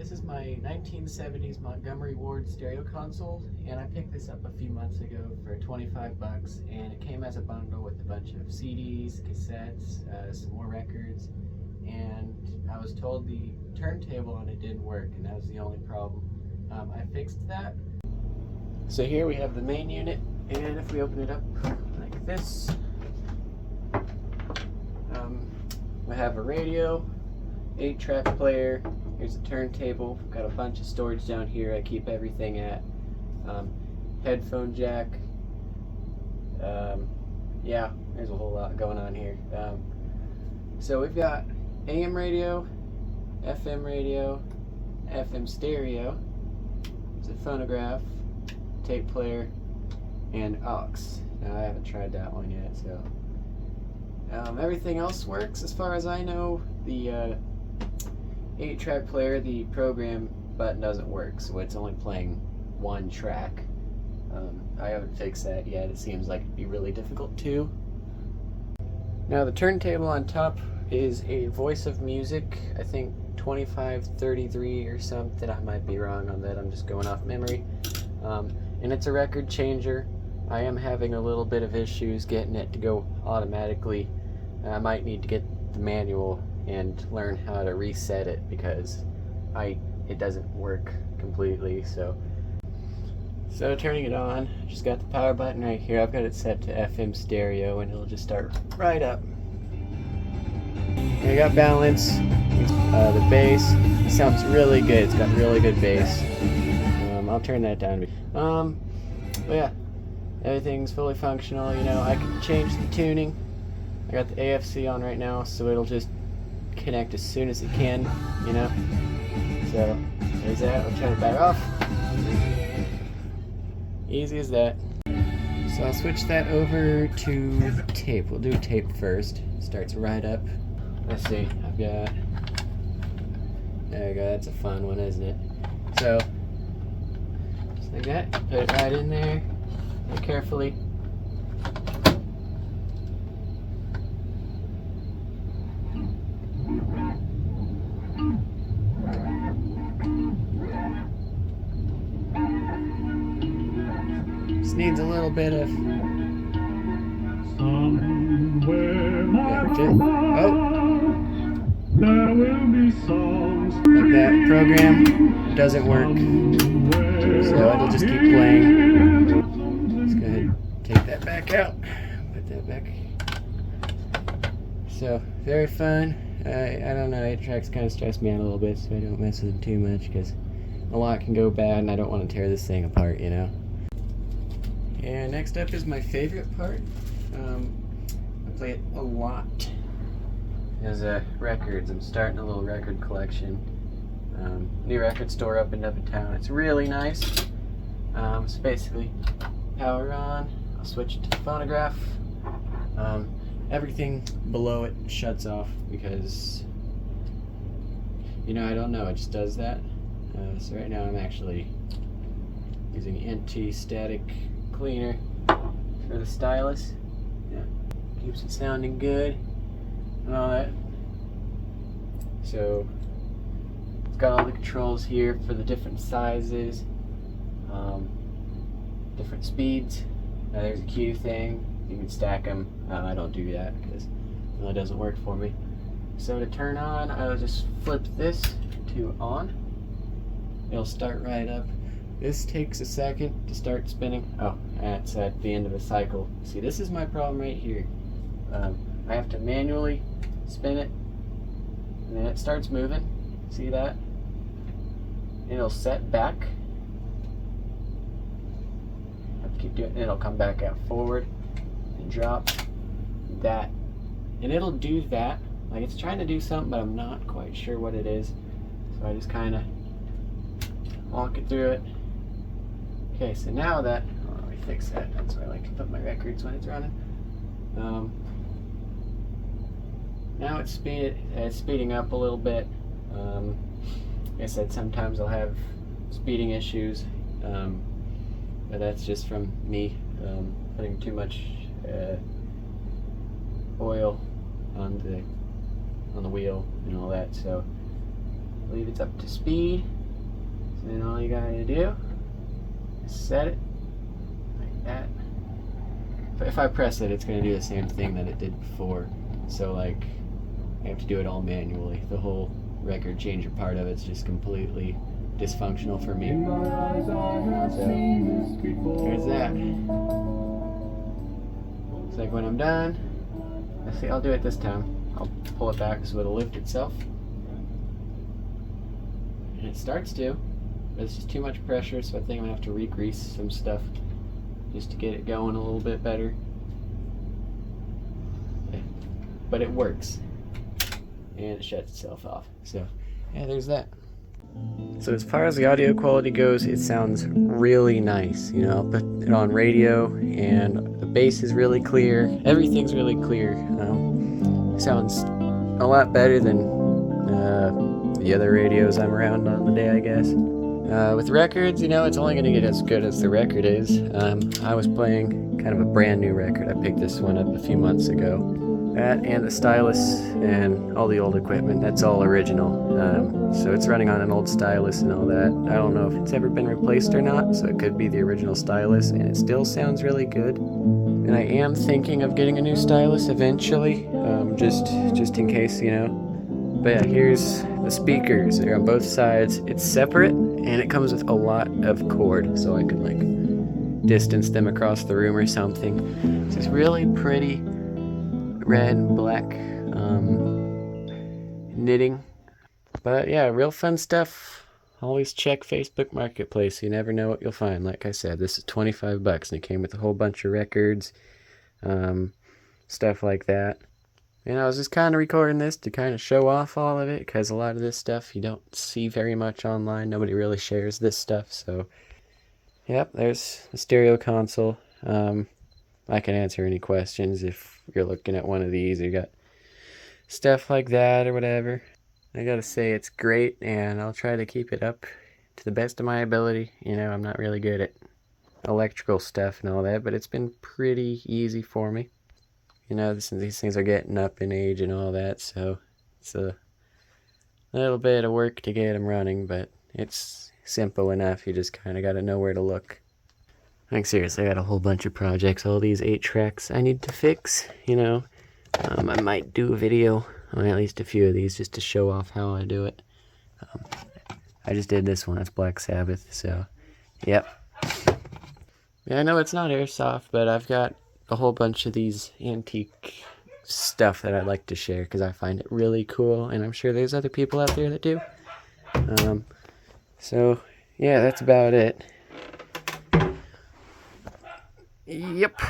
This is my 1970s Montgomery Ward stereo console, and I picked this up a few months ago for 25 bucks, and it came as a bundle with a bunch of CDs, cassettes, some more records, and I was told the turntable on it didn't work, and that was the only problem. I fixed that. So here we have the main unit, and if we open it up like this, we have a radio, 8-track player. Here's a turntable. Got a bunch of storage down here I keep everything at. Headphone jack. Yeah, there's a whole lot going on here. So we've got AM radio, FM radio, FM stereo. It's a phonograph, tape player, and aux. Now I haven't tried that one yet, so everything else works as far as I know. The 8-track player, the program button doesn't work, so it's only playing one track. I haven't fixed that yet. It seems like it'd be really difficult too. Now the turntable on top is a Voice of Music, I think 2533 or something. I might be wrong on that, I'm just going off memory. And it's a record changer. I am having a little bit of issues getting it to go automatically. I might need to get the manual and learn how to reset it because it doesn't work completely. So turning it on, just got the power button right here. I've got it set to FM stereo, and it'll just start right up. And I got balance. The bass, it sounds really good. It's got really good bass. I'll turn that down. But yeah, everything's fully functional. You know, I can change the tuning. I got the AFC on right now, so it'll just connect as soon as it can, you know. So there's that. I'll turn it back off. Easy as that. So I'll switch that over to tape. We'll do tape first. Starts right up. Let's see. I've got. There we go. That's a fun one, isn't it? So just like that. Put it right in there. Very carefully. Just needs a little bit of. There will be songs Like that. Program doesn't work, so it'll just keep playing. Let's go ahead and take that back out. Put that back. So very fun. I don't know. 8-tracks kind of stress me out a little bit, so I don't mess with them too much because a lot can go bad, and I don't want to tear this thing apart, you know. And next up is my favorite part. I play it a lot. Is records. I'm starting a little record collection. New record store opened up in town. It's really nice. So basically, power on. I'll switch it to the phonograph. Everything below it shuts off because, you know, I don't know. It just does that. So right now I'm actually using anti-static cleaner for the stylus. Yeah, keeps it sounding good and all that. So it's got all the controls here for the different sizes, different speeds. There's a Q thing. You can stack them. I don't do that because it doesn't work for me. So to turn on, I'll just flip this to on. It'll start right up. This takes a second to start spinning. Oh, that's at the end of the cycle. See, this is my problem right here. I have to manually spin it, and then it starts moving. See that? And it'll set back. I have to keep doing it. It'll come back out forward and drop that. And it'll do that. Like it's trying to do something, but I'm not quite sure what it is. So I just kind of walk it through it. Okay, so now that, let me fix that. That's where I like to put my records when it's running. Now it's speeding up a little bit. Like I said, sometimes I'll have speeding issues, but that's just from me putting too much oil on the wheel and all that. So believe it's up to speed. So then all you gotta do is set it like that. If I press it, it's gonna do the same thing that it did before. So like, I have to do it all manually. The whole record changer part of it's just completely dysfunctional for me. So, there's that. It's like when I'm done, let's see, I'll do it this time. I'll pull it back so it'll lift itself. And it starts to, but it's just too much pressure, so I think I'm gonna have to re-grease some stuff just to get it going a little bit better. But it works. And it shuts itself off. So, yeah, there's that. So as far as the audio quality goes, it sounds really nice. You know, I'll put it on radio, and the bass is really clear. Everything's really clear. Sounds a lot better than the other radios I'm around on the day, I guess. With records, you know, it's only going to get as good as the record is. I was playing kind of a brand new record. I picked this one up a few months ago. That and the stylus and all the old equipment, that's all original. So it's running on an old stylus and all that. I don't know if it's ever been replaced or not, so it could be the original stylus, and it still sounds really good. And I am thinking of getting a new stylus eventually, just in case, you know. But yeah, here's the speakers. They're on both sides. It's separate, and it comes with a lot of cord, so I can like distance them across the room or something. It's just really pretty red and black knitting. But yeah, real fun stuff. Always check Facebook Marketplace. You never know what you'll find. Like I said, this is $25 and it came with a whole bunch of records, stuff like that. And I was just kind of recording this to kind of show off all of it, because a lot of this stuff you don't see very much online. Nobody really shares this stuff. So yep, there's the stereo console. I can answer any questions if you're looking at one of these. You got stuff like that or whatever. I gotta say it's great, and I'll try to keep it up to the best of my ability. You know, I'm not really good at electrical stuff and all that, but it's been pretty easy for me. You know, these things are getting up in age and all that, so it's a little bit of work to get them running, but it's simple enough. You just kind of gotta know where to look. Like seriously, I got a whole bunch of projects, all these 8 tracks I need to fix, you know. I might do a video on at least a few of these just to show off how I do it. I just did this one, it's Black Sabbath, so yep. Yeah, I know it's not airsoft, but I've got a whole bunch of these antique stuff that I'd like to share because I find it really cool, and I'm sure there's other people out there that do. So yeah, that's about it. Yep.